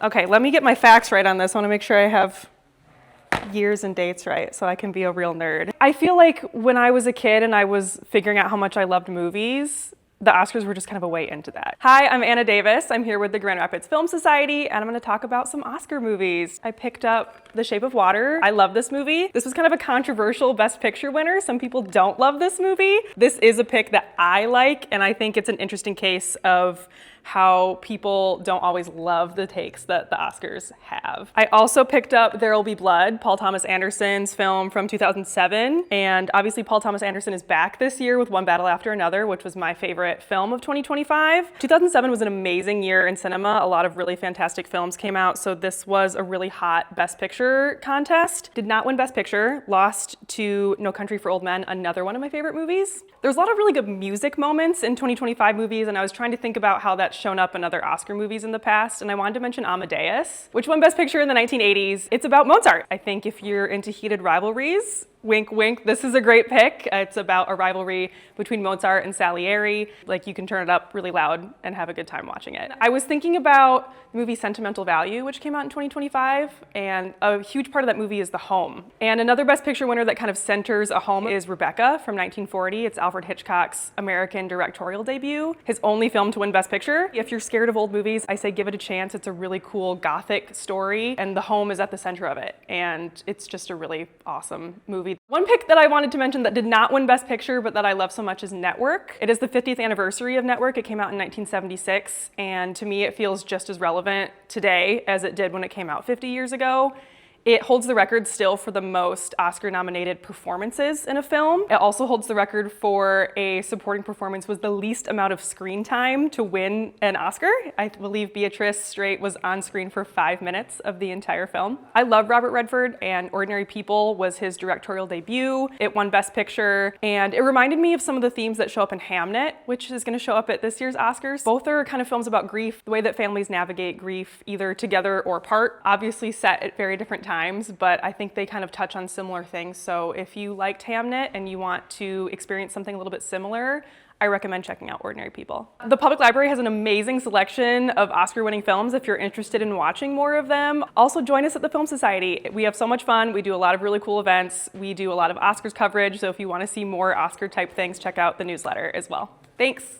Okay, let me get my facts right on this. I want to make sure I have years and dates right so I can be a real nerd. I feel like when I was a kid and I was figuring out how much I loved movies, the Oscars were just kind of a way into that. Hi, I'm Anna Davis. I'm here with the Grand Rapids Film Society, and I'm gonna talk about some Oscar movies. I picked up The Shape of Water. I love this movie. This was kind of a controversial Best Picture winner. Some people don't love this movie. This is a pick that I like, and I think it's an interesting case of how people don't always love the takes that the Oscars have. I also picked up There'll Be Blood, Paul Thomas Anderson's film from 2007. And obviously Paul Thomas Anderson is back this year with One Battle After Another, which was my favorite film of 2025. 2007 was an amazing year in cinema. A lot of really fantastic films came out, so this was a really hot Best Picture contest. Did not win Best Picture, lost to No Country for Old Men, another one of my favorite movies. There's a lot of really good music moments in 2025 movies, and I was trying to think about how that's shown up in other Oscar movies in the past, and I wanted to mention Amadeus, which won Best Picture in the 1980s. It's about Mozart. I think if you're into heated rivalries, wink, wink, this is a great pick. It's about a rivalry between Mozart and Salieri. Like, you can turn it up really loud and have a good time watching it. I was thinking about the movie Sentimental Value, which came out in 2025, and a huge part of that movie is the home. And another Best Picture winner that kind of centers a home is Rebecca from 1940. It's Alfred Hitchcock's American directorial debut, his only film to win Best Picture. If you're scared of old movies, I say give it a chance. It's a really cool Gothic story, and the home is at the center of it, and it's just a really awesome movie. One pick that I wanted to mention that did not win Best Picture, but that I love so much is Network. It is the 50th anniversary of Network. It came out in 1976, and to me it feels just as relevant today as it did when it came out 50 years ago. It holds the record still for the most Oscar-nominated performances in a film. It also holds the record for a supporting performance with the least amount of screen time to win an Oscar. I believe Beatrice Straight was on screen for 5 minutes of the entire film. I love Robert Redford, and Ordinary People was his directorial debut. It won Best Picture, and it reminded me of some of the themes that show up in Hamnet, which is gonna show up at this year's Oscars. Both are kind of films about grief, the way that families navigate grief, either together or apart, obviously set at very different times, but I think they kind of touch on similar things. So if you liked Hamnet and you want to experience something a little bit similar, I recommend checking out Ordinary People. The Public Library has an amazing selection of Oscar-winning films if you're interested in watching more of them. Also join us at the Film Society. We have so much fun. We do a lot of really cool events. We do a lot of Oscars coverage, so if you want to see more Oscar-type things, check out the newsletter as well. Thanks.